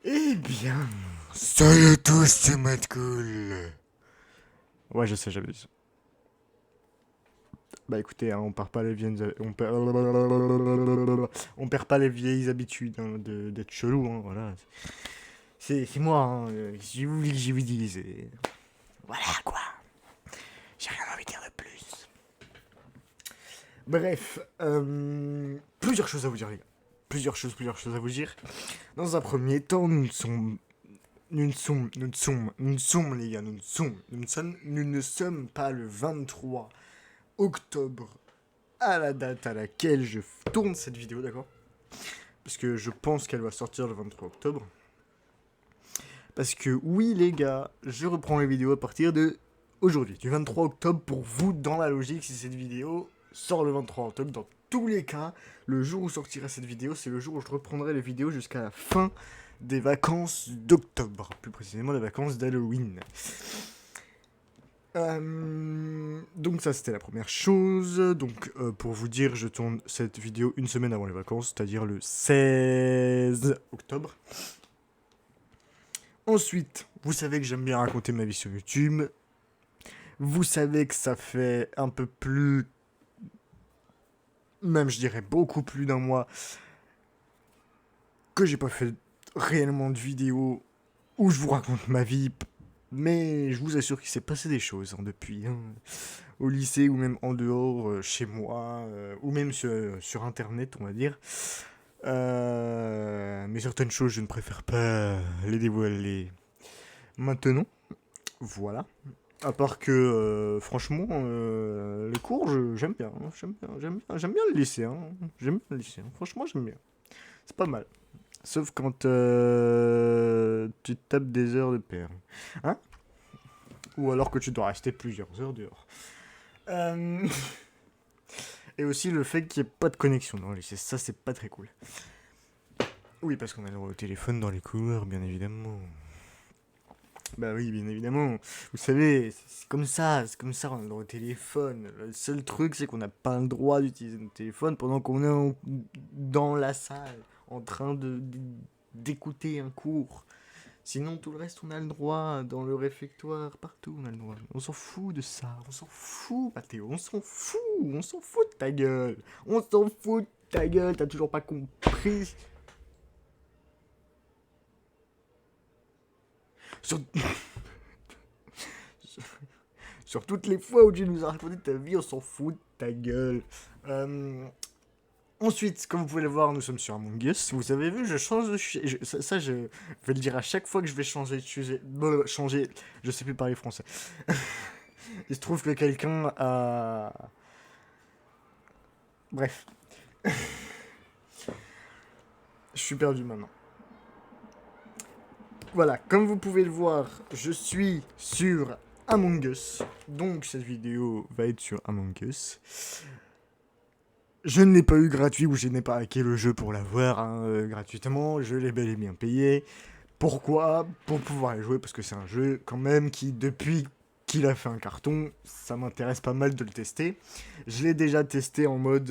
Eh bien, salut à tous, c'est Matt Cool. Ouais, je sais, j'avais dit ça. Bah écoutez, hein, on perd pas les vieilles, on perd pas les vieilles habitudes hein, d'être chelou, hein, voilà. C'est moi, hein, si vous voulez que je vous dise. Voilà quoi, j'ai rien envie de dire de plus. Bref, plusieurs choses à vous dire les gars. Plusieurs choses à vous dire. Dans un premier temps, nous ne sommes, les gars, nous ne sommes pas le 23 octobre à la date à laquelle je tourne cette vidéo, d'accord? Parce que je pense qu'elle va sortir le 23 octobre. Parce que oui, les gars, je reprends les vidéos à partir de aujourd'hui, du 23 octobre pour vous, dans la logique, si cette vidéo sort le 23 octobre, dans tous les cas, le jour où sortira cette vidéo, c'est le jour où je reprendrai les vidéos jusqu'à la fin des vacances d'octobre, plus précisément les vacances d'Halloween. Donc ça c'était la première chose. Donc pour vous dire, je tourne cette vidéo une semaine avant les vacances, c'est-à-dire le 16 octobre. Ensuite, vous savez que j'aime bien raconter ma vie sur YouTube. Vous savez que ça fait un peu plus, même je dirais beaucoup plus d'un mois que j'ai pas fait réellement de vidéo où je vous raconte ma vie. Mais je vous assure qu'il s'est passé des choses hein, depuis. Hein. Au lycée ou même en dehors, chez moi, ou même sur internet, on va dire. Mais certaines choses, je ne préfère pas les dévoiler maintenant. Voilà. À part que, franchement, les cours, j'aime bien, hein, j'aime bien le lycée. Hein. J'aime bien le lycée. Hein. Franchement, j'aime bien. C'est pas mal. Sauf quand tu tapes des heures de pair. Hein? Ou alors que tu dois rester plusieurs heures dehors. Euh... Et aussi le fait qu'il n'y ait pas de connexion dans le lycée. Ça, c'est pas très cool. Oui, parce qu'on a le droit au téléphone dans les couloirs, bien évidemment. Bah oui, bien évidemment. Vous savez, c'est comme ça, on a le droit au téléphone. Le seul truc, c'est qu'on n'a pas le droit d'utiliser notre téléphone pendant qu'on est dans la salle, en train d'écouter un cours. Sinon, tout le reste, on a le droit. Dans le réfectoire, partout, on a le droit. On s'en fout de ça. On s'en fout, Mathéo. On s'en fout. On s'en fout de ta gueule. On s'en fout de ta gueule. T'as toujours pas compris. Sur... Sur toutes les fois où tu nous as raconté ta vie, on s'en fout de ta gueule. Euh, Ensuite, comme vous pouvez le voir, nous sommes sur Among Us. Vous avez vu, je change de ça, je vais le dire à chaque fois que je vais changer de sujet. Changer, je sais plus parler français. Il se trouve que quelqu'un a... Bref, je suis perdu maintenant. Voilà, comme vous pouvez le voir, je suis sur Among Us. Donc cette vidéo va être sur Among Us. Je ne l'ai pas eu gratuit ou je n'ai pas hacké le jeu pour l'avoir hein, gratuitement. Je l'ai bel et bien payé. Pourquoi? Pour pouvoir y jouer parce que c'est un jeu quand même qui, depuis qu'il a fait un carton, ça m'intéresse pas mal de le tester. Je l'ai déjà testé en mode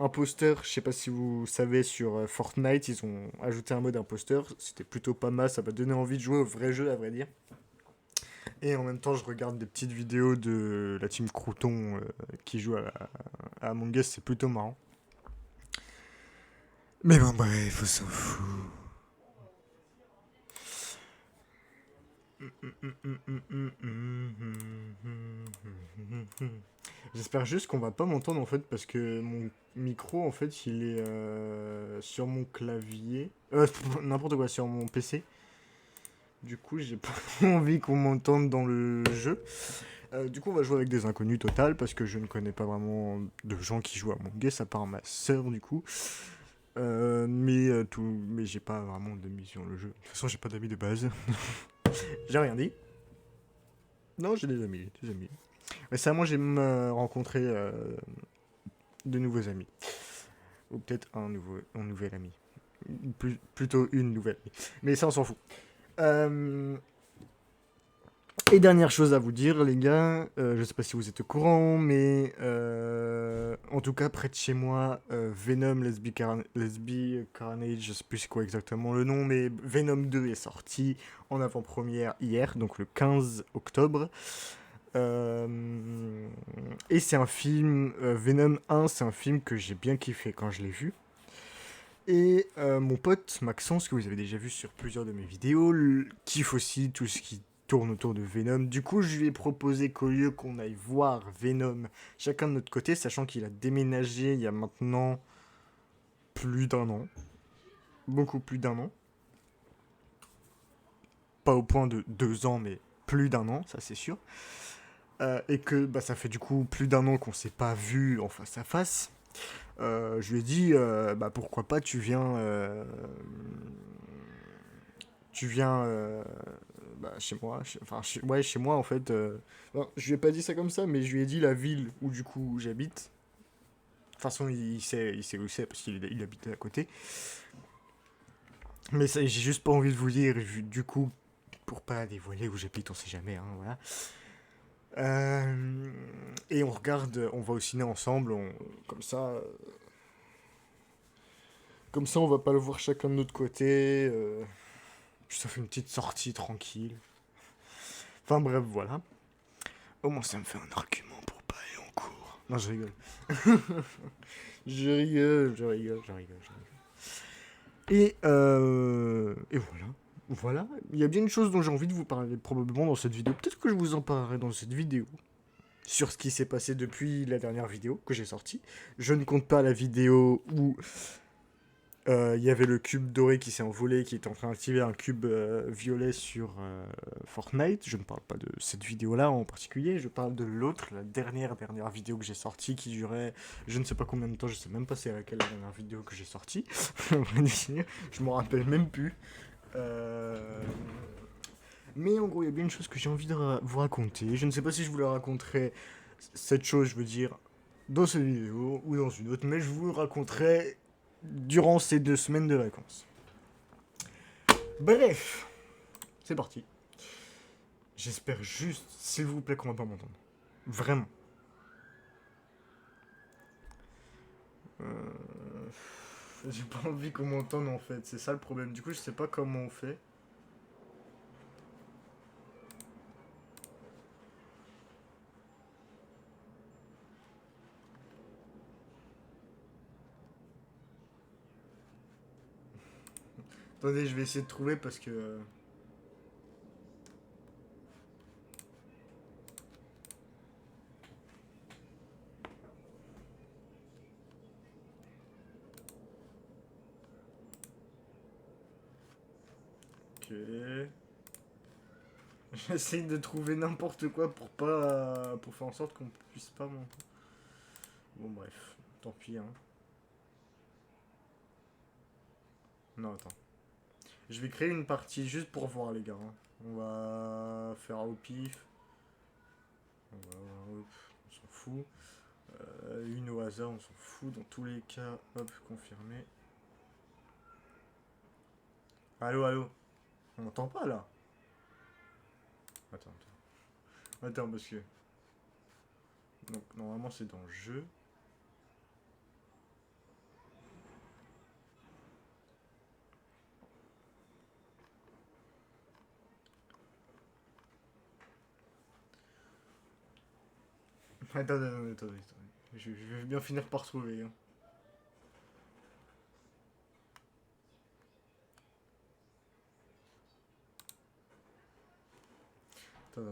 imposteur. Je sais pas si vous savez, sur Fortnite, ils ont ajouté un mode imposteur. C'était plutôt pas mal. Ça m'a donné envie de jouer au vrai jeu, à vrai dire. Et en même temps, je regarde des petites vidéos de la team Crouton qui joue à Among Us. C'est plutôt marrant. Mais bon, bref, on s'en fout. J'espère juste qu'on va pas m'entendre en fait parce que mon micro en fait il est sur mon clavier. N'importe quoi, sur mon PC. Du coup j'ai pas envie qu'on m'entende dans le jeu. Du coup on va jouer avec des inconnus total parce que je ne connais pas vraiment de gens qui jouent à mon Us à part ma soeur du coup. Mais j'ai pas vraiment d'amis sur le jeu. De toute façon j'ai pas d'amis de base. J'ai rien dit. Non, j'ai des amis, des amis. Récemment, j'ai même rencontré de nouveaux amis. Ou peut-être un nouvel ami. Plutôt une nouvelle amie. Mais ça, on s'en fout. Euh, Et dernière chose à vous dire, les gars, je sais pas si vous êtes au courant, mais en tout cas, près de chez moi, Venom Lesbi Carnage, je sais plus c'est quoi exactement le nom, mais Venom 2 est sorti en avant-première hier, donc le 15 octobre. Et c'est un film, Venom 1, c'est un film que j'ai bien kiffé quand je l'ai vu. Et mon pote Maxence, que vous avez déjà vu sur plusieurs de mes vidéos, kiffe aussi tout ce qui tourne autour de Venom. Du coup, je lui ai proposé qu'au lieu qu'on aille voir Venom chacun de notre côté, sachant qu'il a déménagé il y a maintenant plus d'un an, beaucoup plus d'un an, pas au point de 2 ans, mais plus d'un an, ça c'est sûr. Et que bah, ça fait du coup plus d'un an qu'on s'est pas vu en face à face. Je lui ai dit, bah, pourquoi pas, tu viens bah, chez moi, ouais, chez moi en fait. Non, je lui ai pas dit ça comme ça, mais je lui ai dit la ville où du coup j'habite. De toute façon, il sait où c'est parce qu'il habitait à côté. Mais j'ai juste pas envie de vous dire, du coup, pour pas dévoiler où j'habite, on sait jamais, hein, voilà. Euh, et on regarde, on va au ciné ensemble, comme ça, comme ça, on va pas le voir chacun de notre côté. Ça fait une petite sortie tranquille. Enfin bref, voilà. Au moins, ça me fait un argument pour pas aller en cours. Non, je rigole. Je rigole. Et voilà. Voilà. Il y a bien une chose dont j'ai envie de vous parler probablement dans cette vidéo. Peut-être que je vous en parlerai dans cette vidéo. Sur ce qui s'est passé depuis la dernière vidéo que j'ai sortie. Je ne compte pas la vidéo où il y avait le cube doré qui s'est envolé, qui était en train d'activer un cube violet sur Fortnite. Je ne parle pas de cette vidéo-là en particulier, je parle de l'autre, la dernière vidéo que j'ai sortie qui durait je ne sais pas combien de temps, je sais même pas c'est laquelle la dernière vidéo que j'ai sortie. Je m'en rappelle même plus. Euh, Mais en gros, il y a bien une chose que j'ai envie de vous raconter. Je ne sais pas si je vous la raconterai, cette chose, je veux dire, dans cette vidéo ou dans une autre, mais je vous le raconterai durant ces 2 semaines de vacances. Bref, c'est parti. J'espère juste, s'il vous plaît, qu'on va pas m'entendre. Vraiment. J'ai pas envie qu'on m'entende en fait, c'est ça le problème. Du coup, je sais pas comment on fait. Attendez, je vais essayer de trouver parce que. Ok. J'essaye de trouver n'importe quoi pour pas. Pour faire en sorte qu'on puisse pas m'entendre. Bon, bref. Tant pis, hein. Non, attends. Je vais créer une partie juste pour voir, les gars, hein. On va faire au pif. On s'en fout. Une au hasard, on s'en fout. Dans tous les cas, hop, confirmé. Allô, allô. On m'entend pas là. Attends, parce que. Donc, normalement, c'est dans le jeu. Attendez. Je vais bien finir par trouver, hein. Ouais,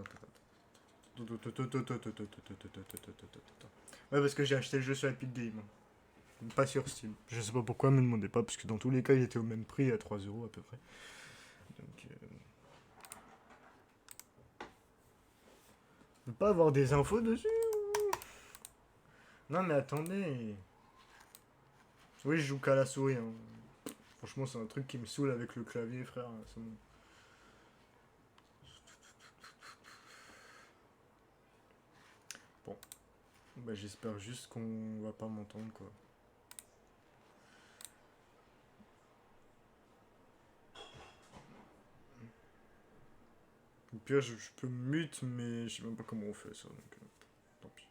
parce que j'ai acheté le jeu sur Epic Games. Pas sur Steam. Je sais pas pourquoi, me demandez pas, parce que dans tous les cas, il était au même prix, à 3 € à peu près. Donc, on peut pas avoir des infos dessus. Non, mais attendez. Oui, je joue qu'à la souris, hein. Franchement, c'est un truc qui me saoule avec le clavier, frère. Bon, bah, j'espère juste qu'on va pas m'entendre, quoi. pire, je peux mute, mais je sais même pas comment on fait ça, donc tant pis.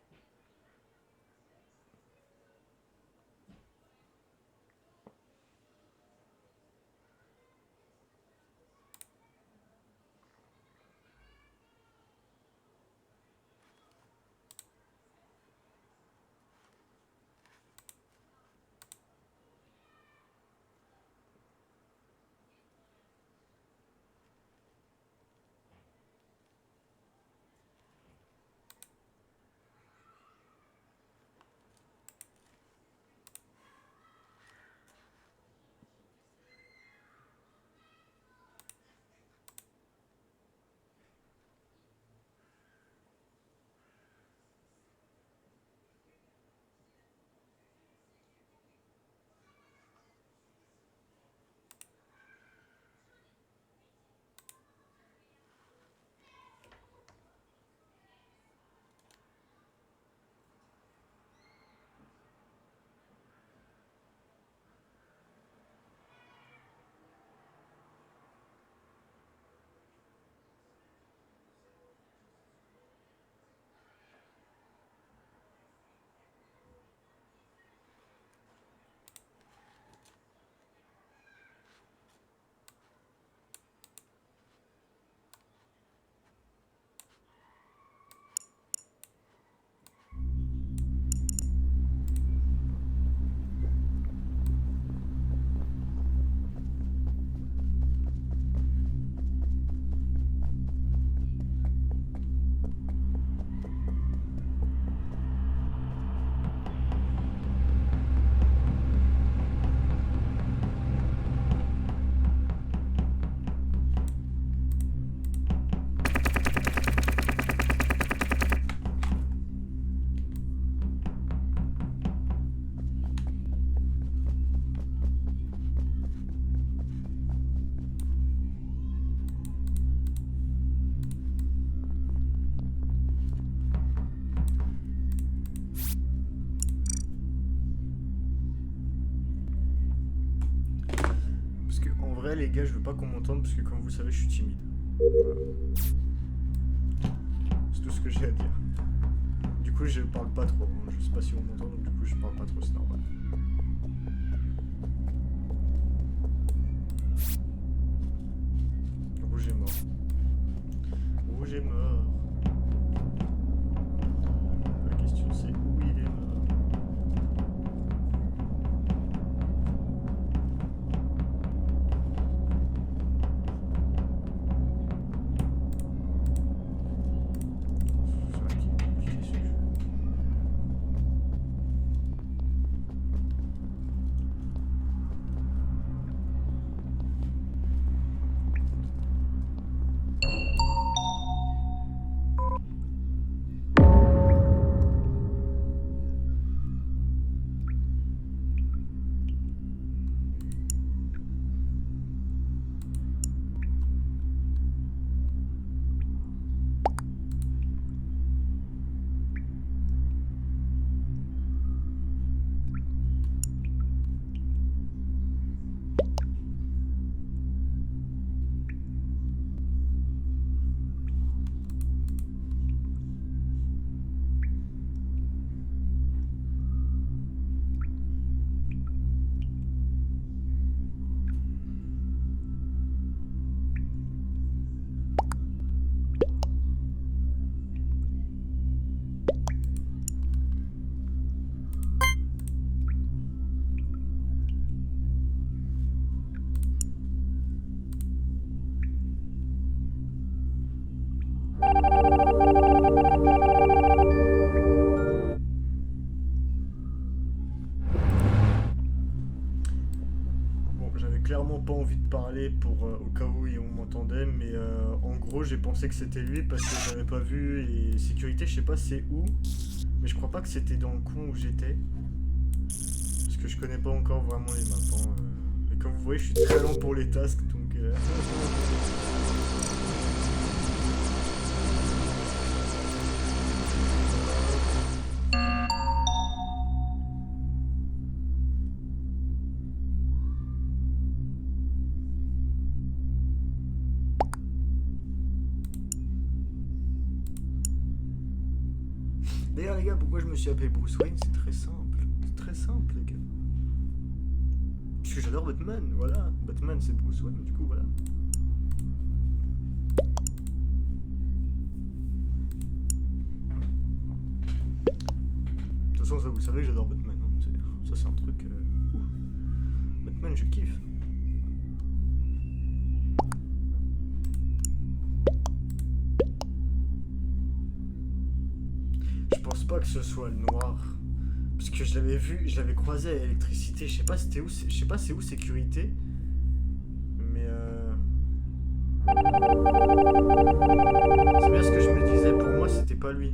Parce que en vrai, les gars, je veux pas qu'on m'entende parce que, comme vous le savez, je suis timide. Voilà. C'est tout ce que j'ai à dire. Du coup, je parle pas trop. Je sais pas si on m'entend, donc du coup, je parle pas trop, c'est normal. Rouge est mort. Rouge est mort. La question c'est où il est mort. C'est vrai qu'il est compliqué ce jeu. Bon, j'avais clairement pas envie de parler pour au cas où on m'entendait, mais en gros, j'ai pensé que c'était lui parce que j'avais pas vu et sécurité, je sais pas c'est où, mais je crois pas que c'était dans le coin où j'étais parce que je connais pas encore vraiment les maps, hein. Et comme vous voyez, je suis très lent pour les tasks, donc D'ailleurs les gars, pourquoi je me suis appelé Bruce Wayne? C'est très simple. C'est très simple les gars. Parce que j'adore Batman, voilà. Batman c'est Bruce Wayne, du coup voilà. De toute façon ça vous le savez, j'adore Batman. Hein. Ça c'est un truc... Batman je kiffe. Je pense pas que ce soit le noir. Parce que je l'avais vu, je l'avais croisé à l'électricité. Je sais pas c'était où, je sais pas c'est où sécurité. Mais c'est bien ce que je me disais. Pour moi c'était pas lui.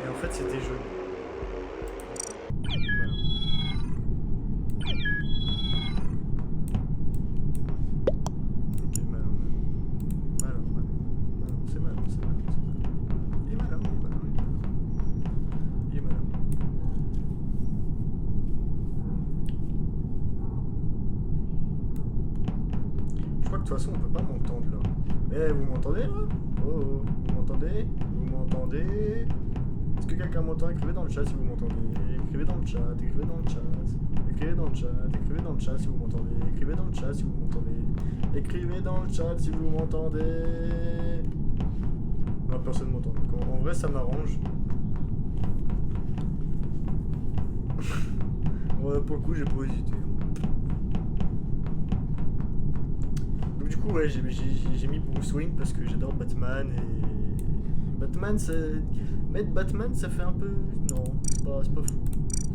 Et en fait c'était jaune. Voilà. Ok, malin, malin, malin, malin, c'est malin, c'est malin, c'est malin. Il est malin, il est malin, il est malin. Il est malin. Je crois que de toute façon on peut pas m'entendre là. Eh, vous m'entendez là? Oh, oh, vous m'entendez? Vous m'entendez? Est-ce que quelqu'un m'entend? Écrivez dans le chat si vous m'entendez. Écrivez dans le chat, écrivez dans le chat. Écrivez dans le chat, écrivez dans le chat si vous m'entendez. Écrivez dans le chat si vous m'entendez. Écrivez dans le chat si vous m'entendez. Non, personne m'entend. Donc en vrai ça m'arrange. Ouais, pour le coup j'ai pas hésité. Donc du coup ouais j'ai mis Bruce Wayne parce que j'adore Batman et... Batman ça... Mettre Batman ça fait un peu... Non, c'est pas fou.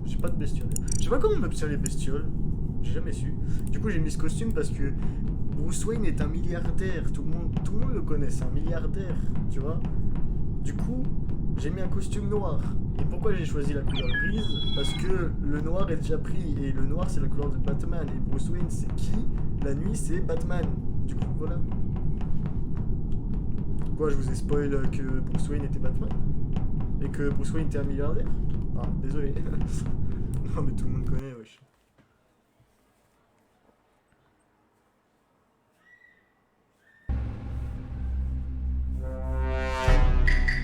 J'ai pas de bestiole. Je sais pas comment on obtient les bestioles. J'ai jamais su. Du coup j'ai mis ce costume parce que Bruce Wayne est un milliardaire. Tout le monde le connaît, c'est un milliardaire. Tu vois. Du coup j'ai mis un costume noir. Et pourquoi j'ai choisi la couleur grise? Parce que le noir est déjà pris. Et le noir c'est la couleur de Batman. Et Bruce Wayne c'est qui? La nuit c'est Batman. Du coup voilà. Quoi, je vous ai spoil que Bruce Wayne était Batman? Et que Bruce Wayne était un milliardaire? Ah, désolé. Non mais tout le monde connaît, wesh.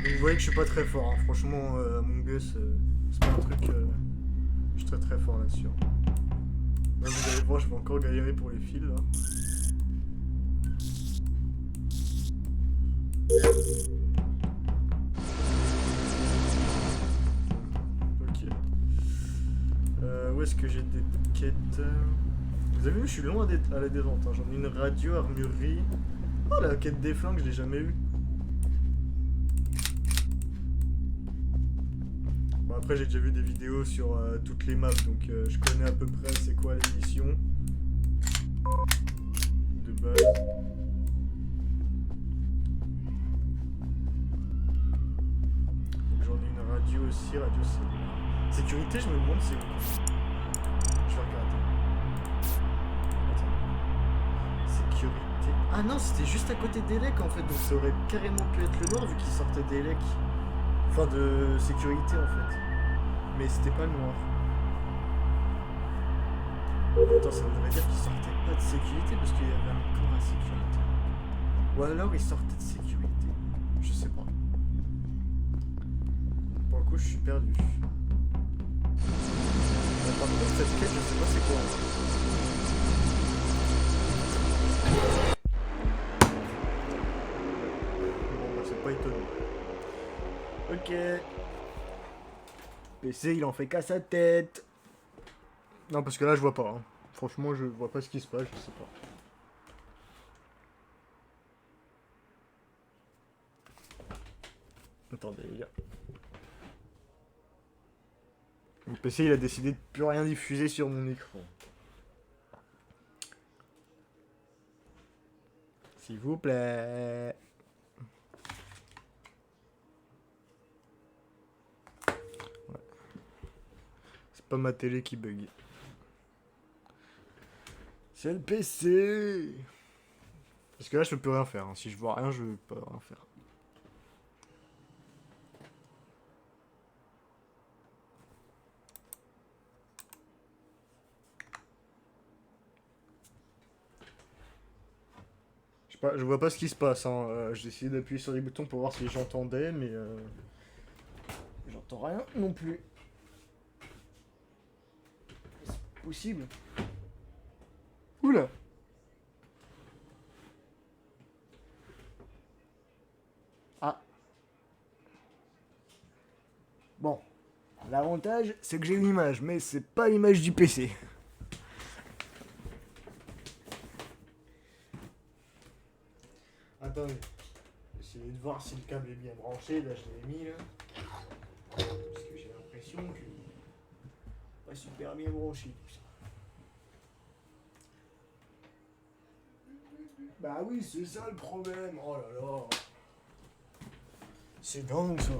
Donc vous voyez que je suis pas très fort, hein. Franchement, Among Us, c'est pas un truc... je suis très très fort là-dessus. Hein. Là, vous allez voir, je vais encore galérer pour les fils, là. Ok. Où est-ce que j'ai des quêtes? Vous avez vu, je suis loin à la détente. Hein. J'en ai une radio, armurerie. Oh, la quête des flingues, je l'ai jamais eue. Bon, après, j'ai déjà vu des vidéos sur toutes les maps, donc je connais à peu près c'est quoi les missions. De base. J'en ai une radio aussi, radio cellulaire. Sécurité, je me demande c'est où. Je vais regarder. Attends. Sécurité. Ah non, c'était juste à côté d'Elec en fait, donc ça aurait carrément pu être le noir vu qu'il sortait d'Elec. Enfin de sécurité en fait. Mais c'était pas le noir. Attends, ça voudrait dire qu'il sortait pas de sécurité parce qu'il y avait encore à sécurité. Ou alors il sortait de sécurité. Je sais pas. Pour le coup, je suis perdu. Par contre, cette quête, je sais pas c'est quoi. Bon, bah, c'est pas étonnant. Ok. PC, il en fait qu'à sa tête. Non, parce que là, je vois pas. Hein. Franchement, je vois pas ce qui se passe, je sais pas. Attendez, les gars. Mon PC, il a décidé de plus rien diffuser sur mon écran. S'il vous plaît. Ouais. C'est pas ma télé qui bug. C'est le PC. Parce que là, je peux plus rien faire. Hein. Si je vois rien, je peux rien faire. Je vois pas ce qui se passe, hein. J'ai essayé d'appuyer sur les boutons pour voir si j'entendais, mais j'entends rien non plus. C'est possible. Oula. Ah. Bon. L'avantage, c'est que j'ai une image, mais c'est pas l'image du PC. Attendez. Essayez de voir si le câble est bien branché. Là, je l'ai mis, là. Parce que j'ai l'impression que... pas super bien branché, tout ça. Bah oui, c'est ça le problème. Oh là là. C'est dingue, ça.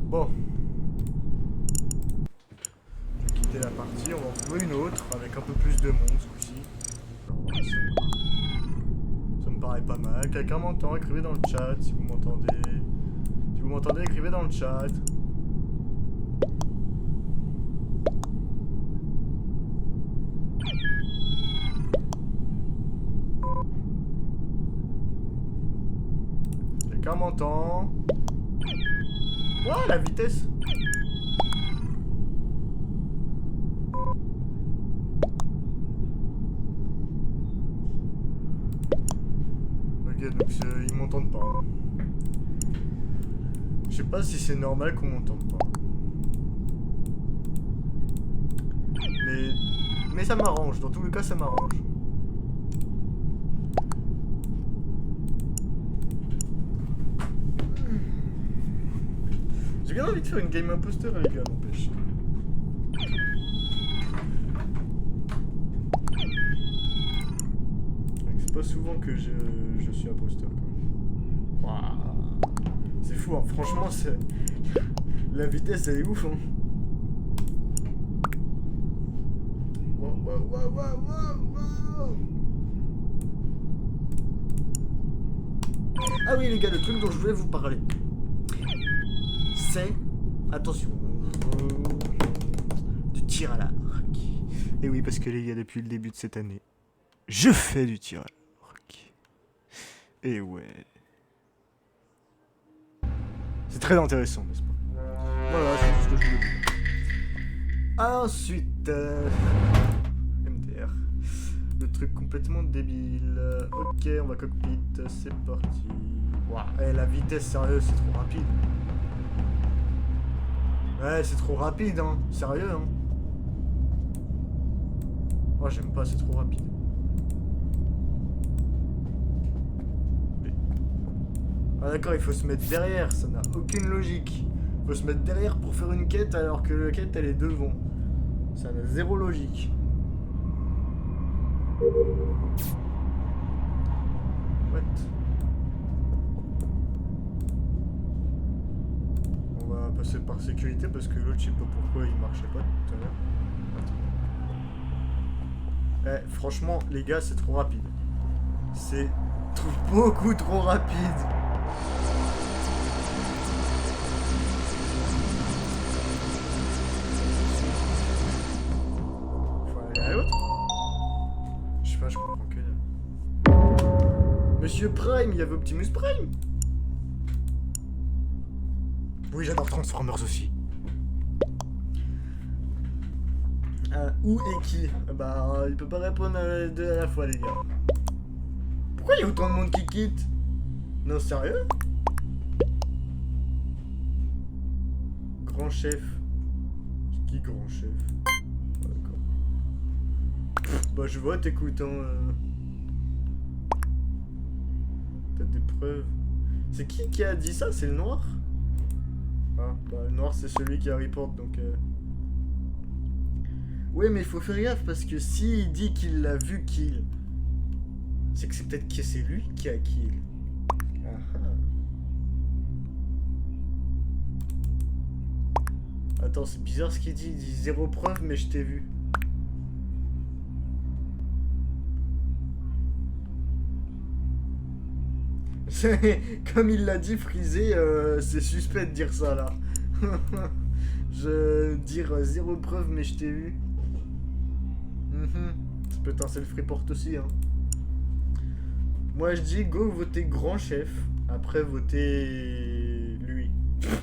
Bon. Je vais quitter la partie, on va en trouver une autre avec un peu plus de monde ce coup-ci. Ça me paraît pas mal. Quelqu'un m'entend, écrivez dans le chat si vous m'entendez. Si vous m'entendez, écrivez dans le chat. Quelqu'un m'entend. Oh, la vitesse. Ok, donc ils m'entendent pas. Je sais pas si c'est normal qu'on m'entende pas. Mais ça m'arrange, dans tous les cas ça m'arrange. J'ai bien envie de faire une game imposteur les gars, n'empêche. C'est pas souvent que je suis imposteur quand même. Waouh. C'est fou, hein. Franchement, c'est... la vitesse elle est ouf, hein. Wow. Ah oui les gars, le truc dont je voulais vous parler, c'est... attention... du tir à l'arc. Et oui, parce que les gars, depuis le début de cette année, je fais du tir à l'arc. Et ouais... c'est très intéressant, n'est-ce pas? Voilà, c'est tout ce que je voulais dire. Ensuite... MDR. Le truc complètement débile. Ok, on va cockpit, c'est parti. Waouh, la vitesse, sérieux, c'est trop rapide. Ouais, c'est trop rapide, hein. Sérieux, hein. Oh, j'aime pas, c'est trop rapide. Ah d'accord, il faut se mettre derrière, ça n'a aucune logique. Il faut se mettre derrière pour faire une quête alors que la quête, elle est devant. Ça n'a zéro logique. What? On va passer par sécurité parce que l'autre, je sais pas pourquoi il marchait pas tout à l'heure. Franchement, les gars, c'est trop rapide. C'est beaucoup trop rapide. Faut aller à l'autre. Je sais pas, je comprends que... Monsieur Prime, il y avait Optimus Prime. Oui, j'adore Transformers aussi. Où et qui? Bah, il peut pas répondre à deux à la fois, les gars. Pourquoi il y a autant de monde qui quitte? Non, sérieux? Grand chef. C'est qui grand chef? D'accord. Bah, je vote, écoute, hein. T'as des preuves. C'est qui a dit ça? C'est le noir? Ah, bah, le noir, c'est celui qui a report, donc... Ouais, mais il faut faire gaffe, parce que s'il dit qu'il l'a vu kill, c'est que c'est peut-être que c'est lui qui a kill. Ah ah. Attends, c'est bizarre ce qu'il dit. Il dit zéro preuve, mais je t'ai vu. Comme il l'a dit, Frisé, c'est suspect de dire ça là. Je dire zéro preuve, mais je t'ai vu. Ça peut être un self-report aussi, hein. Moi je dis go voter grand chef, après voter lui.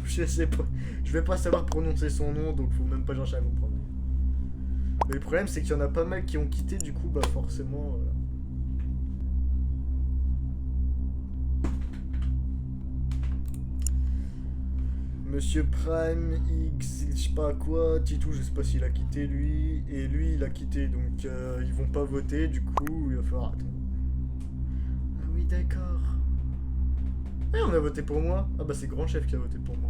Je sais pas. Je vais pas savoir prononcer son nom, donc faut même pas chercher à comprendre. Mais le problème c'est qu'il y en a pas mal qui ont quitté, du coup bah forcément... Monsieur Prime, X, je sais pas quoi, Titou, je sais pas s'il a quitté lui, et lui il a quitté, donc ils vont pas voter, du coup il va falloir attendre. Ah oui d'accord. Ah on a voté pour moi. Ah bah c'est Grand Chef qui a voté pour moi.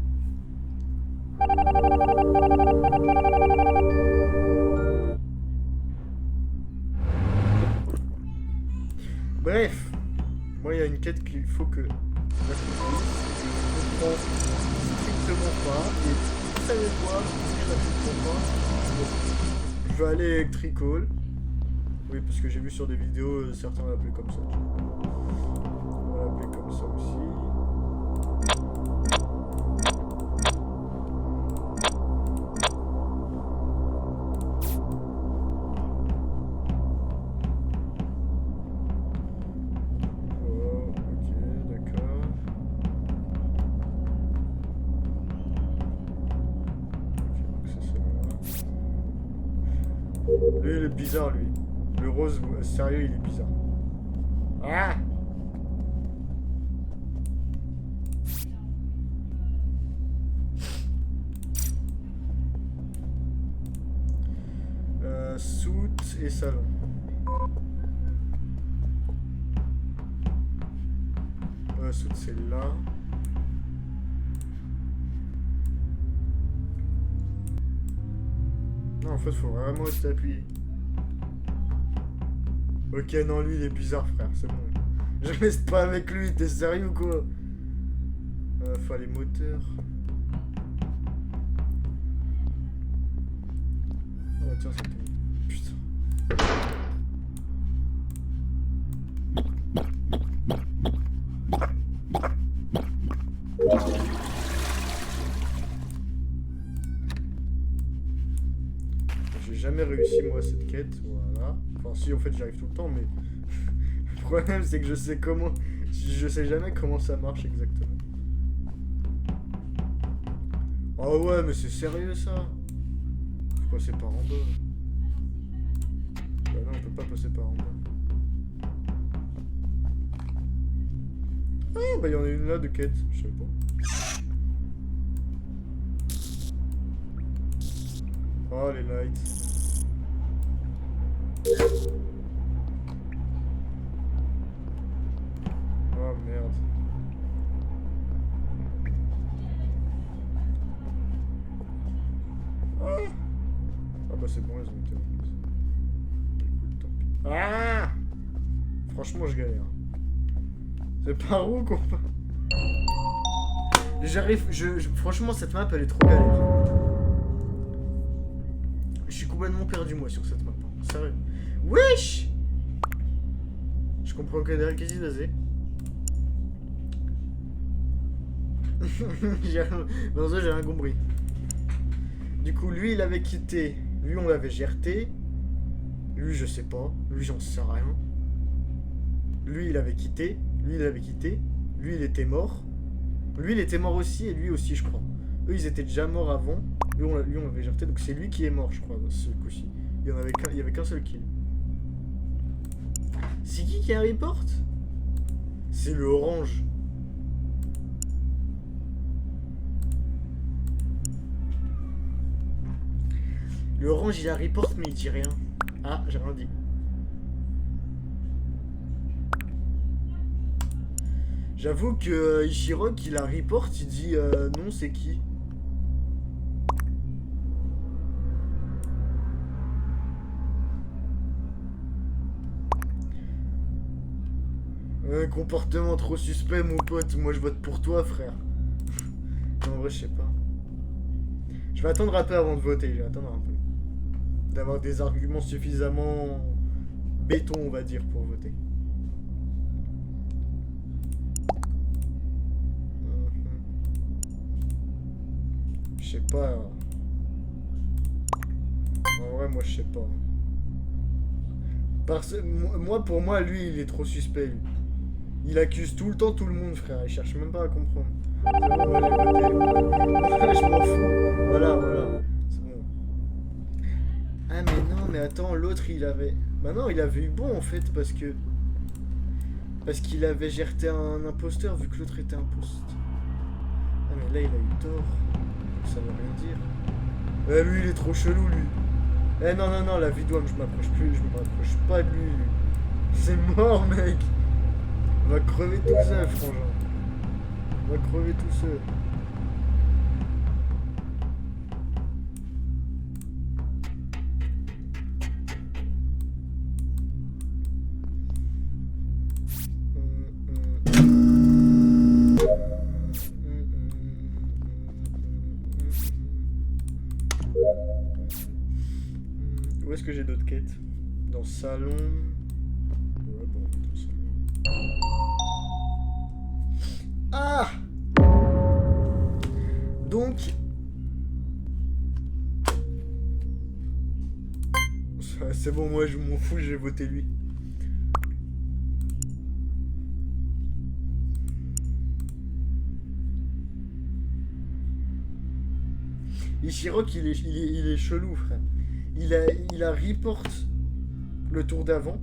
Bref, moi il y a une quête qu'il faut que j'accomplisse, que je comprends strictement pas, et vous savez quoi, je la comprends pas. Bon, je vais aller Electrical. Oui, parce que j'ai vu sur des vidéos, certains l'appelaient comme ça. On va l'appeler comme ça aussi. Lui, il est bizarre, lui. Le rose, sérieux, il est bizarre. Ah! Soute et salon. Soute, c'est là. Non, en fait, faut vraiment rester appuyé. Ok, non, lui, il est bizarre, frère, c'est bon. Je reste pas avec lui, t'es sérieux ou quoi? Enfin, les moteurs. Oh, tiens, c'était... Putain. J'ai jamais réussi, moi, cette quête, voilà. Enfin, si, en fait, j'y arrive tout le temps, mais... Le problème, c'est que je sais comment... Je sais jamais comment ça marche exactement. Oh ouais, mais c'est sérieux, ça? Faut passer par en bas. Bah non, on peut pas passer par en bas. Ah, bah il y en a une là de quête, je sais pas. Oh, les lights. Oh merde. Ah bah c'est bon, elles ont été remises. Écoute, tant pis. Ah! Franchement, je galère. C'est par où qu'on peut... J'arrive... Franchement, cette map, elle est trop galère. Je suis complètement perdu, moi, sur cette map. Sérieux. Wesh! Je comprends que dalle, qu'est-ce qui se passait? Non, ça, j'ai rien compris. Du coup, lui, il avait quitté. Lui, on l'avait GRT. Lui, je sais pas. Lui, j'en sais rien. Lui, il avait quitté. Lui, il avait quitté. Lui, il était mort. Lui, il était mort aussi, et lui aussi, je crois. Eux, ils étaient déjà morts avant. Lui, on l'avait GRT, donc c'est lui qui est mort, je crois, ce coup-ci. Il y avait qu'un seul kill. C'est qui a un report? C'est le orange. Le orange, il a report, mais il dit rien. Ah, j'ai rien dit. J'avoue que Ishirok, il a report, il dit non, c'est qui? Comportement trop suspect, mon pote. Moi, je vote pour toi, frère. Non, en vrai, je sais pas. Je vais attendre un peu avant de voter. Je vais attendre un peu. D'avoir des arguments suffisamment béton, on va dire, pour voter. Je sais pas. En vrai, moi, je sais pas. Moi, pour moi, lui, il est trop suspect, lui. Il accuse tout le temps tout le monde, frère. Il cherche même pas à comprendre. C'est bon, allez, votez. Je m'en fous. Voilà. C'est bon. Ah, mais non, mais attends, l'autre, il avait... Bah non, il avait eu bon, en fait, parce que... Parce qu'il avait gerté un imposteur, vu que l'autre était imposteur. Ah, mais là, il a eu tort. Ça veut rien dire. Lui, il est trop chelou, lui. Non, la vidéo, je m'approche pas de lui. C'est mort, mec. On va crever tout seul, frangin. On va crever tout seul. Où est-ce que j'ai d'autres quêtes? Dans le salon. Ouais, bon, dans le salon. Ah! Donc. C'est bon, moi je m'en fous, j'ai voté lui. Ishirok, il est chelou, frère. Il a report le tour d'avant.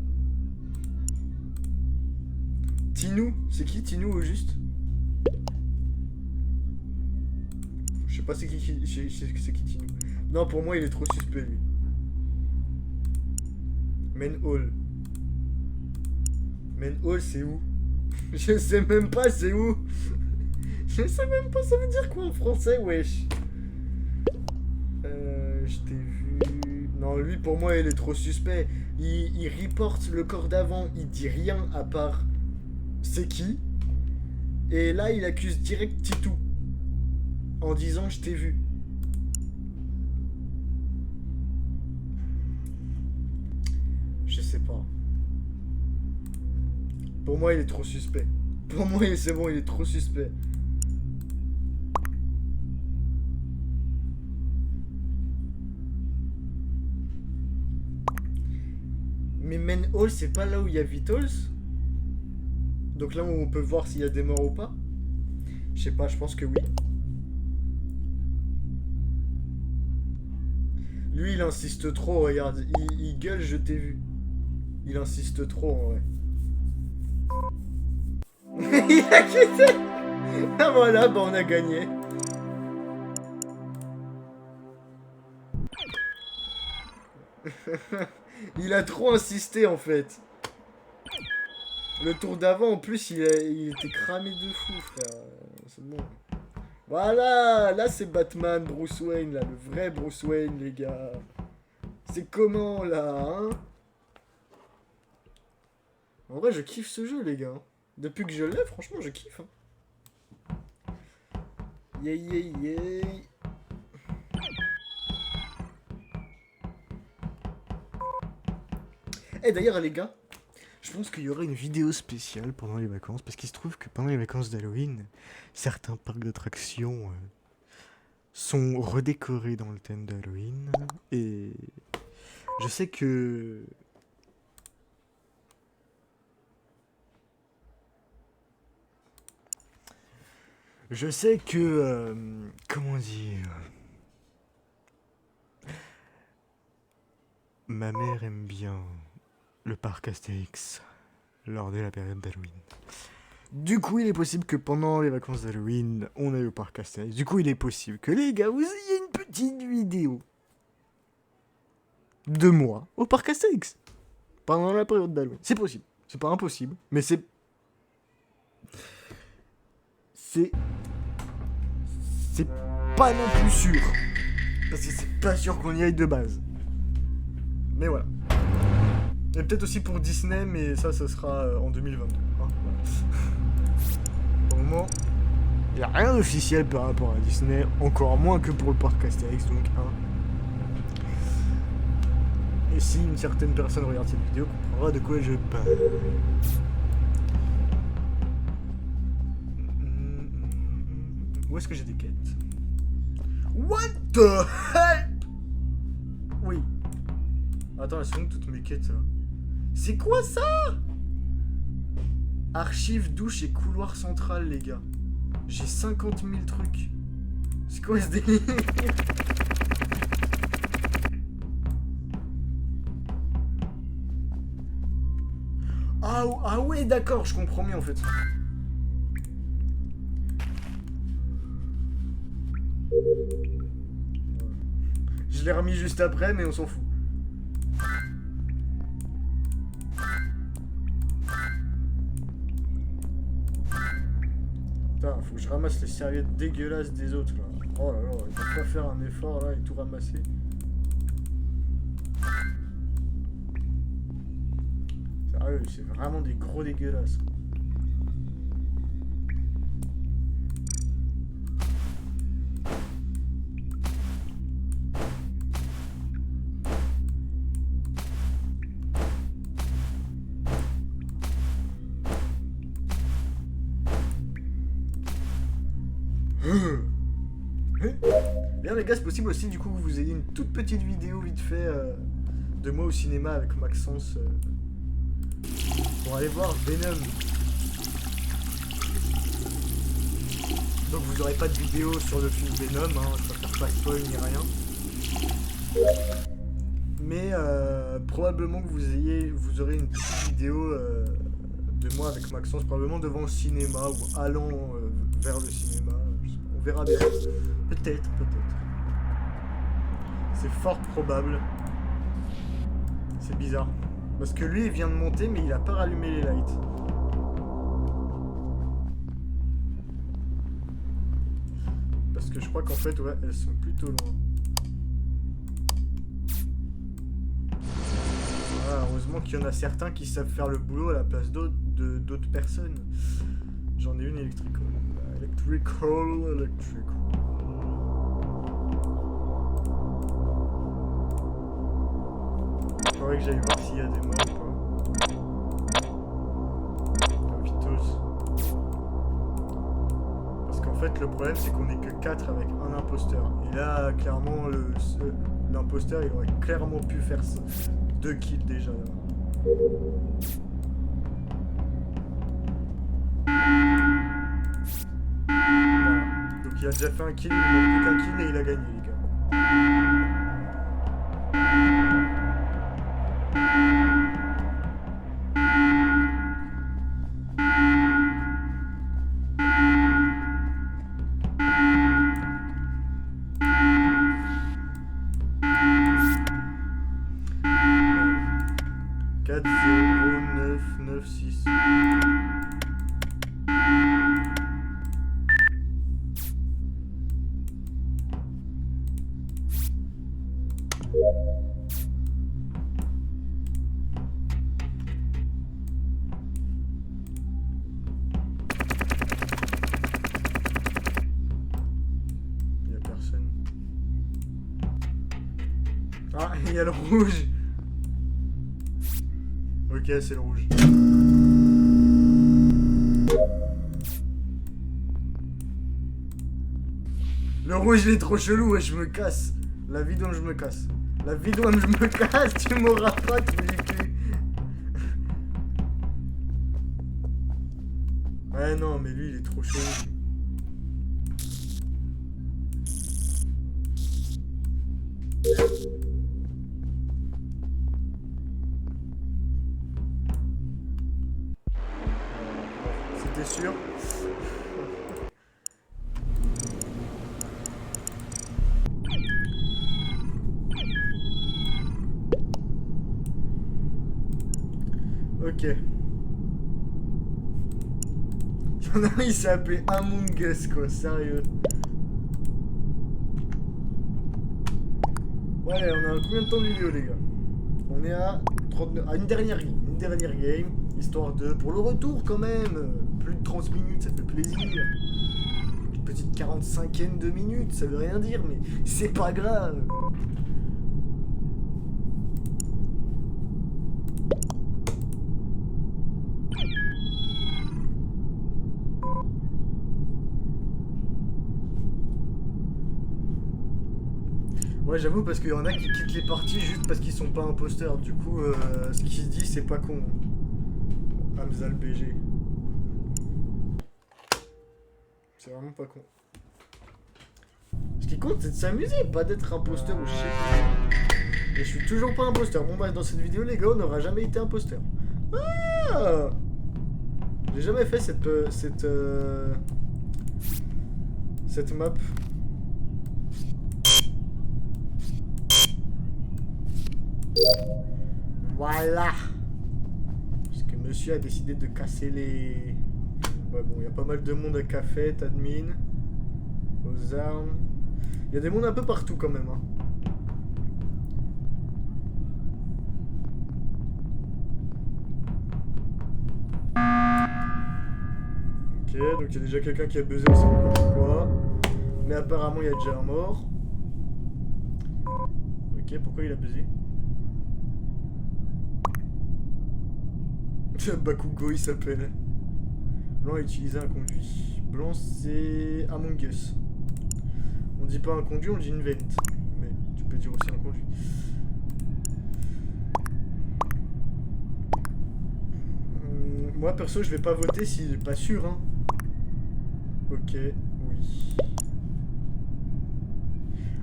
Tinou, c'est qui Tinou au juste? Je sais pas c'est qui Tinou. Non, pour moi il est trop suspect lui. Main Hall. Main Hall c'est où? Je sais même pas c'est où. Je sais même pas ça veut dire quoi en français, wesh. Je t'ai vu... Non, lui pour moi il est trop suspect. Il reporte le corps d'avant, il dit rien à part c'est qui. Et là il accuse direct Titou en disant je t'ai vu. Je sais pas. Pour moi il est trop suspect. Pour moi c'est bon, il est trop suspect. Mais Main Hall, c'est pas là où il y a Vitals? Donc là où on peut voir s'il y a des morts ou pas? Je sais pas, je pense que oui. Lui, il insiste trop, regarde. Il gueule, je t'ai vu. Il insiste trop, en vrai. Il a quitté. Ah voilà, bah on a gagné. Il a trop insisté en fait. Le tour d'avant en plus il était cramé de fou, frère. C'est bon. Voilà, là c'est Batman, Bruce Wayne, là, le vrai Bruce Wayne, les gars. C'est comment là, hein? En vrai je kiffe ce jeu les gars. Depuis que je l'ai, franchement je kiffe. Hein. Yeah. Eh d'ailleurs les gars, je pense qu'il y aura une vidéo spéciale pendant les vacances, parce qu'il se trouve que pendant les vacances d'Halloween, certains parcs d'attractions sont redécorés dans le thème d'Halloween, et je sais que... comment dire... Ma mère aime bien le parc Astérix lors de la période d'Halloween. Du coup, il est possible que pendant les vacances d'Halloween, on aille au parc Astérix. Du coup, il est possible que les gars, vous ayez une petite vidéo de moi au parc Astérix pendant la période d'Halloween. C'est possible. C'est pas impossible, mais c'est pas non plus sûr. Parce que c'est pas sûr qu'on y aille de base. Mais voilà. Et peut-être aussi pour Disney, mais ça sera en 2022. Hein, voilà. Pour le moment, il n'y a rien d'officiel par rapport à Disney, encore moins que pour le parc Astérix, donc. Hein. Et si une certaine personne regarde cette vidéo, comprendra de quoi je parle. Où est-ce que j'ai des quêtes? What the hell? Oui. Attends, elles sont où toutes mes quêtes là? C'est quoi ça? Archives, douche et couloir central, les gars. J'ai 50 000 trucs. C'est quoi ce délire? Ah ouais, d'accord, je comprends mieux en fait. Je l'ai remis juste après, mais on s'en fout. Putain, faut que je ramasse les serviettes dégueulasses des autres là. Oh là là, ils peuvent pas faire un effort là et tout ramasser. Sérieux, c'est vraiment des gros dégueulasses. Bien les gars, c'est possible aussi du coup que vous ayez une toute petite vidéo vite fait de moi au cinéma avec Maxence pour aller voir Venom. Donc vous n'aurez pas de vidéo sur le film Venom, hein, je préfère pas spoil ni rien. Mais probablement que vous aurez une petite vidéo de moi avec Maxence, probablement devant le cinéma ou allant vers le cinéma. On verra bien. Peut-être. C'est fort probable. C'est bizarre. Parce que lui, il vient de monter, mais il a pas rallumé les lights. Parce que je crois qu'en fait, ouais, elles sont plutôt loin. Voilà, heureusement qu'il y en a certains qui savent faire le boulot à la place d'autres personnes. J'en ai une électrical. Electrical. Il faudrait que j'aille voir s'il y a des morts ou pas. Vitos. Parce qu'en fait, le problème, c'est qu'on est que 4 avec un imposteur. Et là, clairement, l'imposteur, il aurait clairement pu faire 2 kills déjà. Là. Voilà. Donc il a déjà fait un kill, il ne manque plus qu'un kill et il a gagné, les gars. 4, 0, 9, 9, 6. Il y a personne. Ah, il y a le rouge. Ok, c'est le rouge. Le rouge, il est trop chelou et je me casse. La vie dont je me casse. La vie dont je me casse, tu m'auras pas, tu du cul. Ouais, non, mais lui, il est trop chelou. C'était sûr. Ok. Il y en a un, il s'est appelé Among Us, quoi, sérieux. Ouais, on a combien de temps de vidéo, les gars? On est à 39... Ah, une dernière game, histoire de... Pour le retour, quand même. Plus de 30 minutes, ça fait plaisir. Une petite 45aine de minutes, ça veut rien dire, mais c'est pas grave. Ouais, j'avoue, parce qu'il y en a qui quittent les parties juste parce qu'ils sont pas imposteurs. Du coup, ce qui se dit, c'est pas con. Hamza le BG. C'est vraiment pas con. Ce qui compte, c'est de s'amuser, pas d'être imposteur ou je sais pas. Et je suis toujours pas imposteur. Bon, bah, dans cette vidéo, les gars, on n'aura jamais été imposteur. Ah, j'ai jamais fait cette map. Voilà. Parce que monsieur a décidé de casser les... Ouais, bon, il y a pas mal de monde à café, admin, aux armes. Il y a des mondes un peu partout quand même. Hein. Ok, donc il y a déjà quelqu'un qui a buzzé, on sait pas pourquoi. Mais apparemment il y a déjà un mort. Ok, pourquoi il a buzzé? Bakugo il s'appelle. Blanc a utilisé un conduit. Blanc c'est Among Us. On dit pas un conduit, on dit une vente. Mais tu peux dire aussi un conduit. Moi perso je vais pas voter si j'ai pas sûr hein. Ok, oui.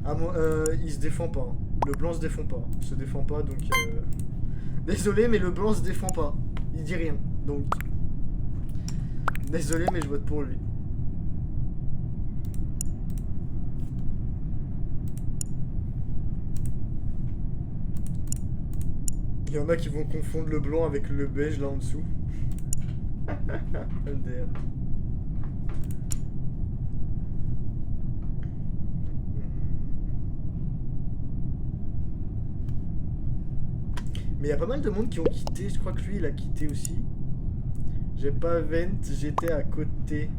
Ah moi il se défend pas. Hein. Le blanc se défend pas. Il se défend pas donc désolé mais le blanc se défend pas. Il dit rien. Donc désolé mais je vote pour lui. Il y en a qui vont confondre le blanc avec le beige là en dessous. MDR. Mais il y a pas mal de monde qui ont quitté. Je crois que lui il a quitté aussi. J'ai pas vent, j'étais à côté.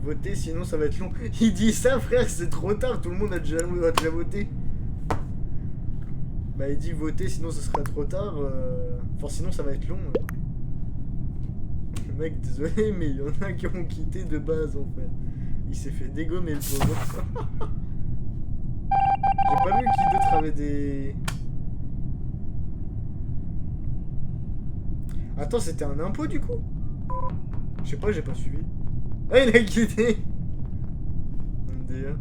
Voter sinon ça va être long. Il dit ça frère, c'est trop tard, tout le monde a déjà voté. Bah il dit voter sinon ce sera trop tard. Enfin sinon ça va être long. Mec désolé mais il y en a qui ont quitté de base en fait. Il s'est fait dégommer le pauvre. J'ai pas vu qui d'autre avait des... Attends, c'était un impôt du coup? Je sais pas, j'ai pas suivi. Ah, il a quitté! MDA.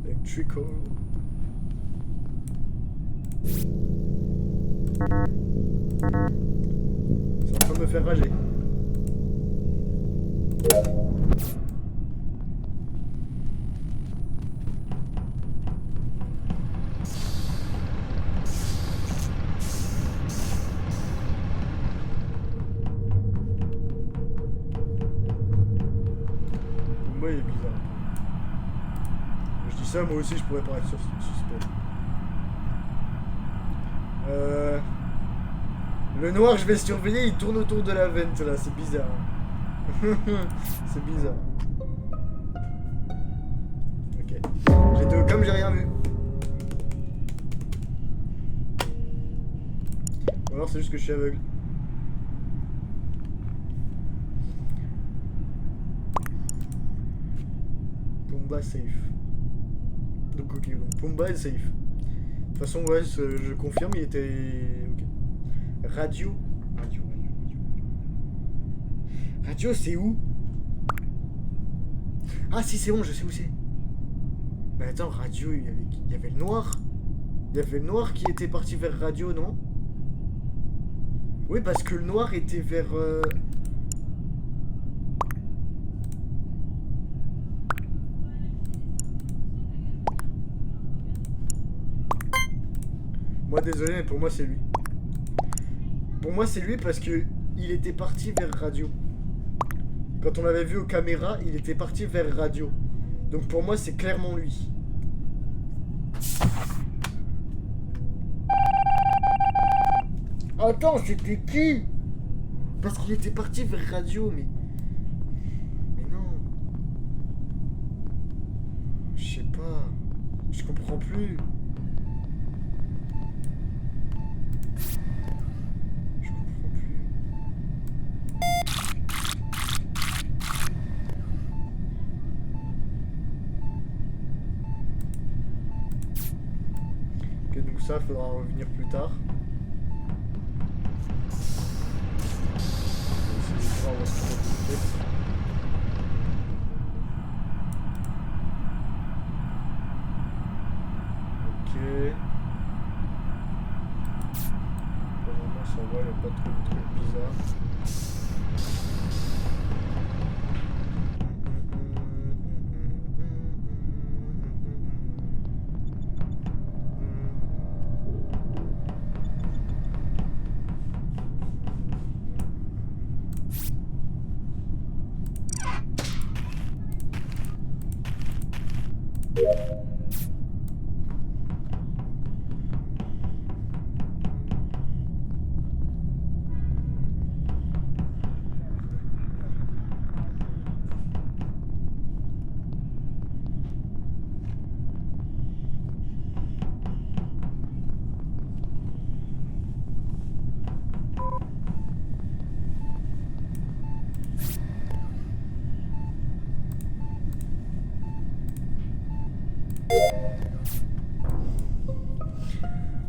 Electrical. C'est en train de me faire rager. Moi, il est bizarre. Je dis ça, moi aussi, je pourrais paraître suspect. Le noir, je vais surveiller, il tourne autour de la vente là, c'est bizarre. C'est bizarre. Ok. J'ai deux, comme j'ai rien vu. Ou alors c'est juste que je suis aveugle. Pumba safe. Donc ok, donc Pumba est safe. De toute façon, ouais, je confirme, il était... Ok. Radio. Radio, c'est où? Ah si, c'est bon, je sais où c'est. Mais attends, radio, il y avait le noir. Il y avait le noir qui était parti vers radio, non? Oui, parce que le noir était vers... Moi, désolé, mais pour moi, c'est lui. Pour moi, c'est lui parce que il était parti vers radio. Quand on l'avait vu aux caméras, il était parti vers radio. Donc pour moi, c'est clairement lui. Attends, c'était qui? Parce qu'il était parti vers radio, mais... Mais non. Je sais pas. Je comprends plus. Donc ça, faudra revenir plus tard. On va essayer de voir où est-ce qu'on va peut-être. Ok. Pour le moment, ça va, il n'y a pas trop de trucs bizarres.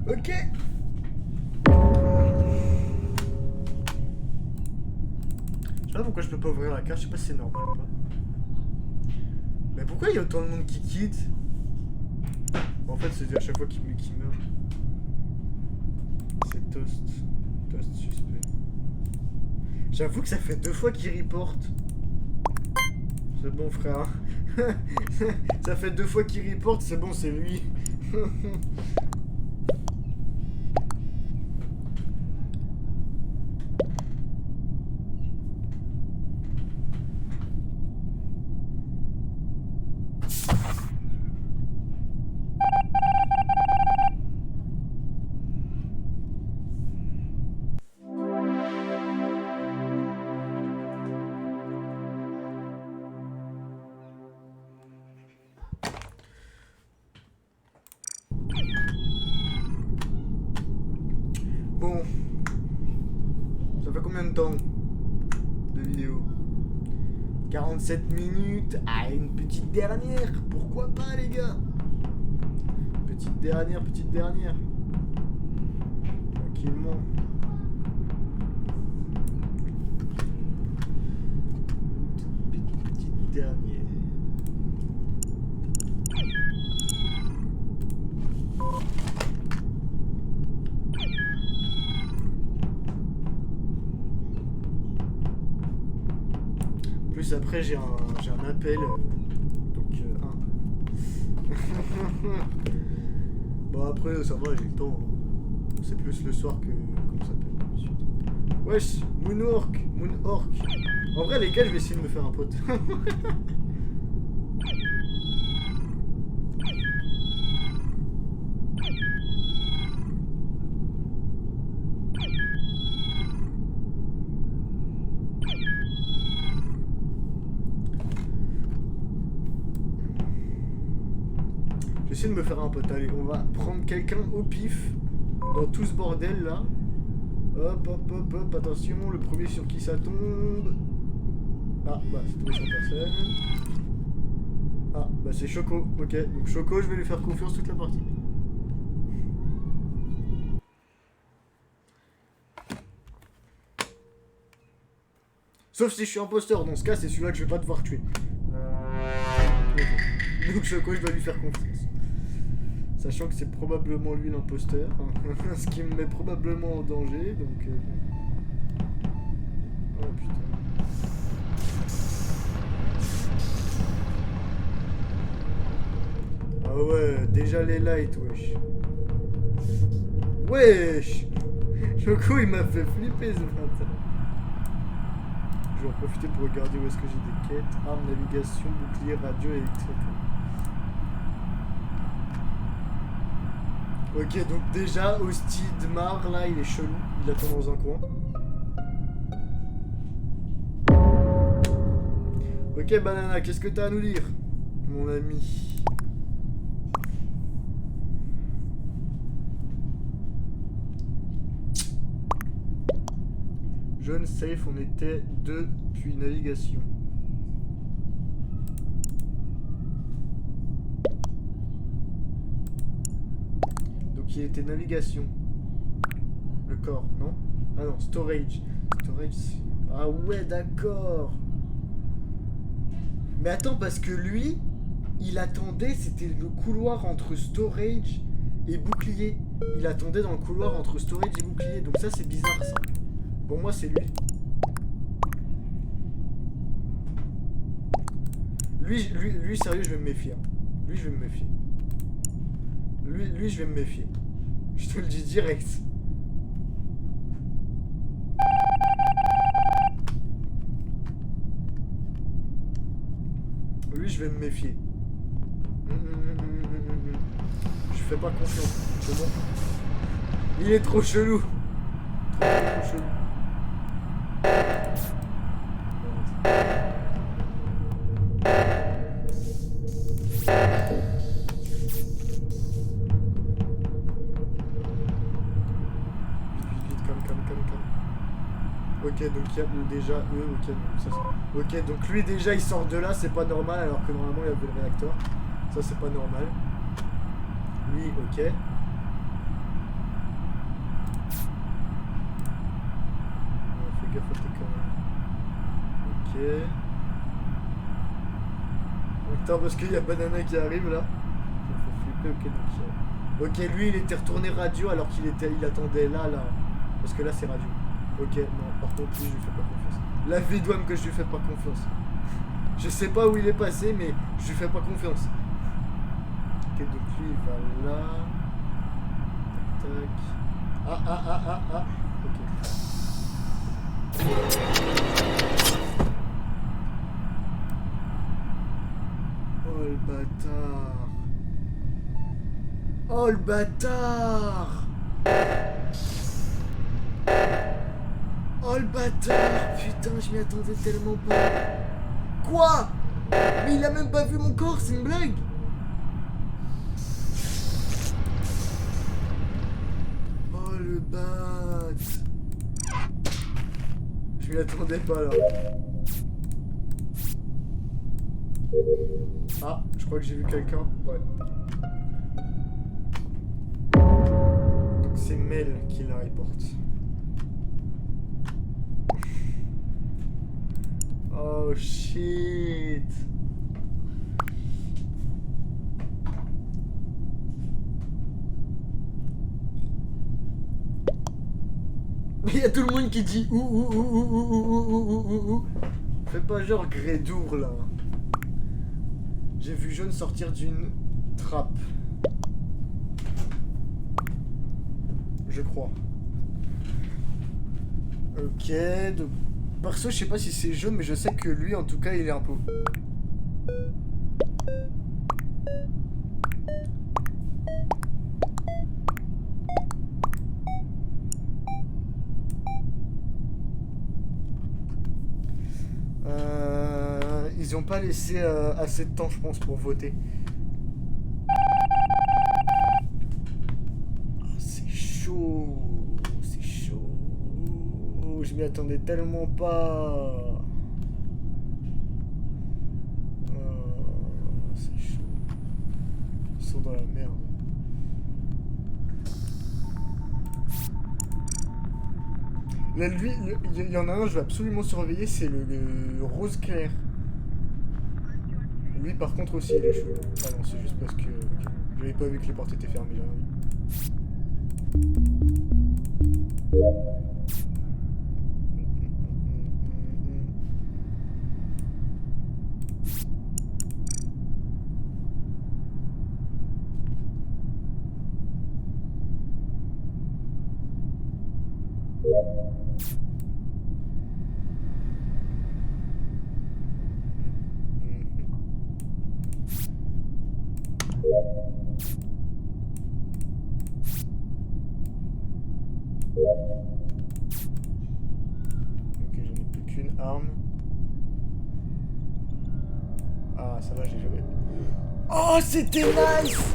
Ok. Je sais pas pourquoi je peux pas ouvrir la carte, je sais pas si c'est normal ou pas. Mais pourquoi il y a autant de monde qui quitte? En fait, c'est à chaque fois qu'il meurt. C'est Toast. Toast suspect. J'avoue que ça fait 2 fois qu'il reporte. C'est bon, frère. Ça fait 2 fois qu'il reporte, c'est bon, c'est lui. Bon. Ça fait combien de temps de vidéo? 47 minutes. Ah, une petite dernière. Pourquoi pas, les gars? Petite dernière, petite dernière. Tranquillement. Petite dernière. Plus après j'ai un appel, donc bon après ça va, j'ai le temps, c'est plus le soir que comment ça s'appelle. Wesh, Moonhawk. En vrai les gars, je vais essayer de me faire un pote. J'essaie de me faire un pote. Allez, on va prendre quelqu'un au pif dans tout ce bordel là. Hop, hop, hop, hop, attention, le premier sur qui ça tombe. Ah, bah c'est tombé sur personne. Ah, bah c'est Choco, ok. Donc Choco, je vais lui faire confiance toute la partie. Sauf si je suis imposteur, dans ce cas c'est celui-là que je vais pas devoir tuer. Okay. Donc Choco, je dois lui faire confiance. Sachant que c'est probablement lui l'imposteur, ce qui me met probablement en danger, donc... Oh putain. Ah ouais, déjà les lights, wesh. Wesh. Choco, il m'a fait flipper ce matin. Je vais en profiter pour regarder où est-ce que j'ai des quêtes. Arme, navigation, bouclier, radio, électrique. Ok, donc déjà, Hostie Dmar, là, il est chelou. Il attend dans un coin. Ok, Banana, qu'est-ce que t'as à nous dire, mon ami? Jaune safe, on était 2, puis navigation. qu'il était navigation. Le corps, non? Ah non, storage. Storage, c'est... Ah ouais, d'accord. Mais attends, parce que lui, il attendait, c'était le couloir entre storage et bouclier. Il attendait dans le couloir entre storage et bouclier. Donc ça, c'est bizarre, ça. Pour moi, c'est lui. Lui, sérieux, je vais me méfier. Lui, je vais me méfier. Lui, je vais me méfier. Je te le dis direct. Lui, je vais me méfier. Je fais pas confiance. C'est bon. Il est trop chelou. Trop chelou. Ok, donc il y a déjà eux, ok, donc ça c'est... Ok, donc lui déjà il sort de là, c'est pas normal, alors que normalement il y avait le réacteur. Ça c'est pas normal. Lui, ok. Fais gaffe à tes conneries. Ok. Attends, parce qu'il y a Banana qui arrive là. Ça me fait flipper, ok, donc... Ok, lui il était retourné radio alors qu'il attendait là. Parce que là c'est radio. Ok, non, par contre, lui, je lui fais pas confiance. La vie douane que je lui fais pas confiance. Je sais pas où il est passé, mais je lui fais pas confiance. Ok, donc lui, il va là. Tac, tac. Ah. Ok. Oh, le bâtard. Oh, le bâtard. Oh le bâtard! Putain, je m'y attendais tellement pas. Quoi? Mais il a même pas vu mon corps, c'est une blague? Oh le bat! Je m'y attendais pas là. Ah, je crois que j'ai vu quelqu'un. Ouais. Donc c'est Mel qui la reporte. Oh shit. Il y a tout le monde qui dit ouh. Fais pas genre Grédour là. J'ai vu Jaune sortir d'une trappe. Je crois. Ok, donc... Perso, je sais pas si c'est Jaune, mais je sais que lui, en tout cas, il est un peu... Ils ont pas laissé assez de temps, je pense, pour voter. Oh, c'est chaud. Je m'y attendais tellement pas. C'est chaud. Ils sont dans la merde. Là, lui, il y en a un, je vais absolument surveiller, c'est le rose clair. Lui, par contre, aussi, il est chaud. Ah non, c'est juste parce que... Okay. J'avais pas vu que les portes étaient fermées, j'ai rien vu. Ok, j'en ai plus qu'une arme. Ah, ça va, j'ai jamais. Oh, c'était nice!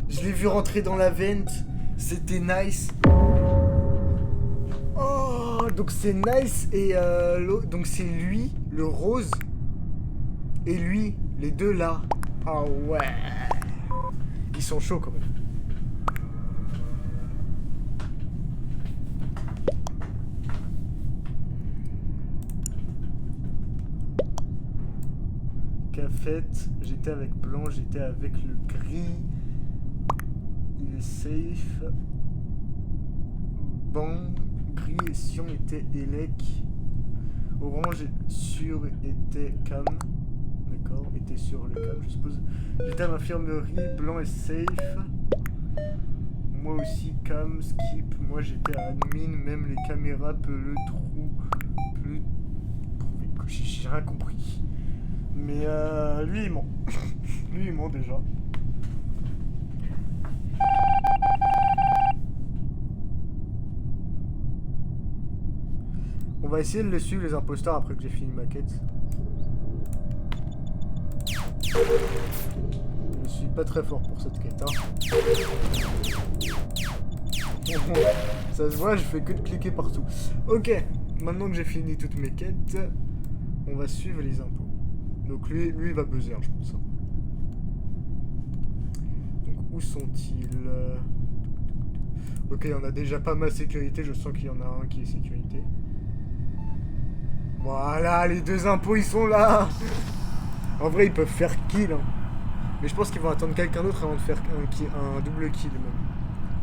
Je l'ai vu rentrer dans la vente. C'était nice. Oh, Donc c'est Nice et donc c'est lui, le rose, et lui, les deux là. Ah ouais. Ils sont chauds quand même. Cafette, j'étais avec blanc, j'étais avec le gris. Il est safe. Ban, gris et Sion était Elec. Orange sur était Cam. D'accord, était sur le Cam, je suppose. J'étais à l'infirmerie, blanc et safe. Moi aussi, Cam, skip. Moi j'étais à admin, même les caméras peut le trou. Plus. J'ai rien compris. Mais lui il ment. Lui il ment déjà. On va essayer de le suivre les imposteurs après que j'ai fini ma quête. Je suis pas très fort pour cette quête, hein. Ça se voit, je fais que de cliquer partout. Ok, maintenant que j'ai fini toutes mes quêtes, on va suivre les impôts. Donc lui il va buzzer, je pense. Donc où sont-ils? Ok, on a déjà pas ma sécurité, je sens qu'il y en a un qui est sécurité. Voilà, les deux impôts ils sont là. En vrai ils peuvent faire kill, hein. Mais je pense qu'ils vont attendre quelqu'un d'autre avant de faire un double kill même.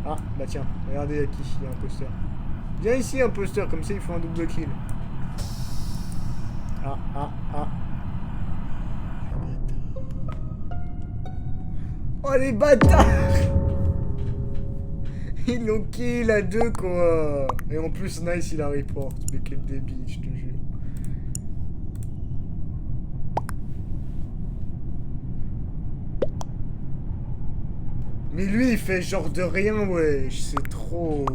Ah bah tiens, regardez à qui, il y a un imposteur. Viens ici imposteur, comme ça ils font un double kill. Ah. Oh les bâtards. Ils l'ont kill à deux quoi. Et en plus Nice il a report. Mais quel débile, je te jure. Mais lui il fait genre de rien, wesh, c'est trop.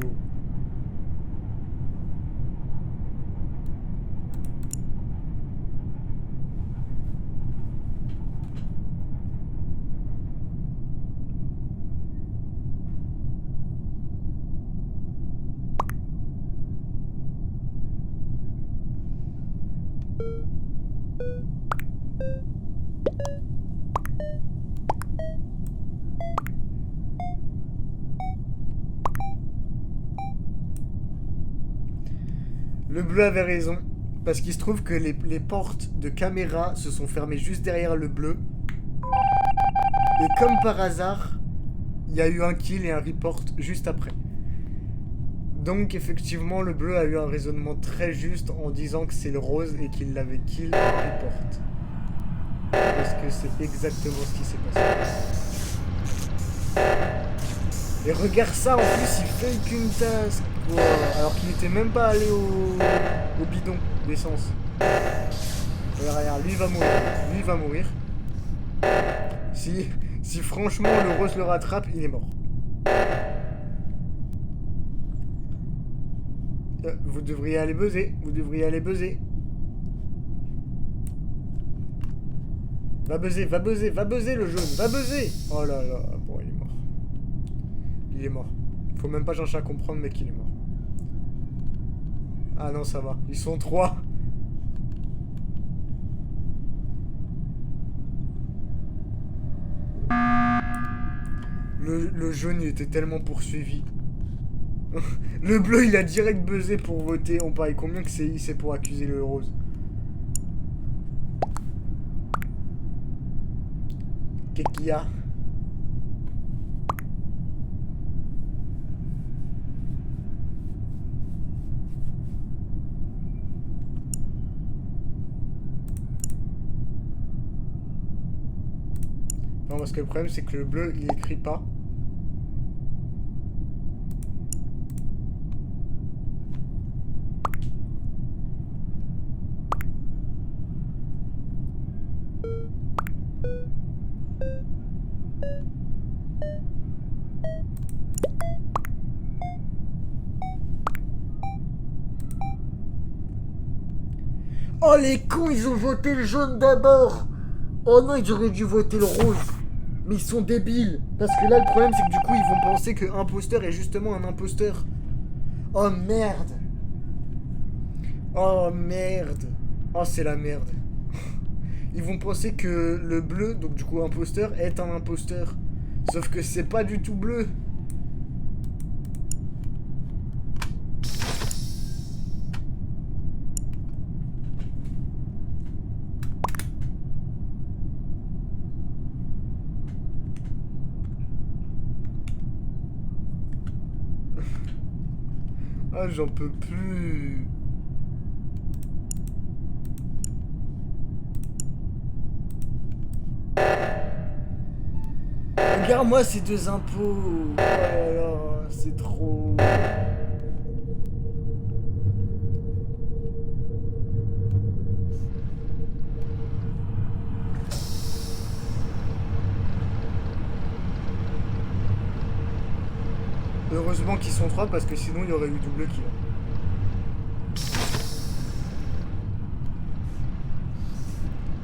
Le bleu avait raison, parce qu'il se trouve que les portes de caméra se sont fermées juste derrière le bleu. Et comme par hasard, il y a eu un kill et un report juste après. Donc effectivement, le bleu a eu un raisonnement très juste en disant que c'est le rose et qu'il l'avait kill et report. Parce que c'est exactement ce qui s'est passé. Et regarde ça, en plus il fake une task. Wow. Alors qu'il était même pas allé au bidon d'essence. Regarde, lui il va mourir. Si franchement le rose le rattrape, il est mort. Vous devriez aller buzzer. Va buzzer le jaune, va buzzer. Oh là là, bon il est mort. Il est mort. Faut même pas chercher à comprendre mec, il est mort. Ah non ça va, ils sont 3. Le jaune il était tellement poursuivi. Le bleu il a direct buzzé pour voter. On parie combien que c'est pour accuser le rose. Qu'est-ce qu'il y a? Non, parce que le problème c'est que le bleu il écrit pas. Oh les cons, ils ont voté le jaune d'abord. Oh non, ils auraient dû voter le rose. Mais ils sont débiles. Parce que là, le problème, c'est que du coup, ils vont penser que imposteur est justement un imposteur. Oh merde. Oh merde. Oh c'est la merde. Ils vont penser que le bleu, donc du coup imposteur, est un imposteur. Sauf que c'est pas du tout bleu. Ah j'en peux plus. Regarde-moi ces deux impôts. Oh là là, c'est trop. Heureusement qu'ils sont trois parce que sinon il y aurait eu double kill.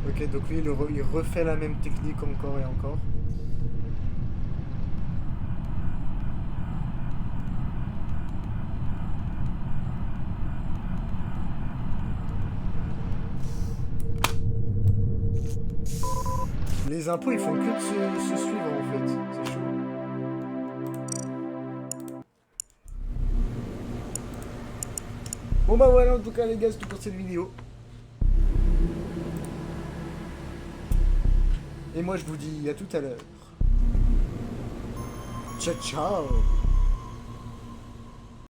Ok, donc lui il refait la même technique encore et encore. Les impôts ils font que de se suivre en fait, c'est chaud. Bon bah voilà en tout cas les gars c'est tout pour cette vidéo. Et moi je vous dis à tout à l'heure. Ciao ciao.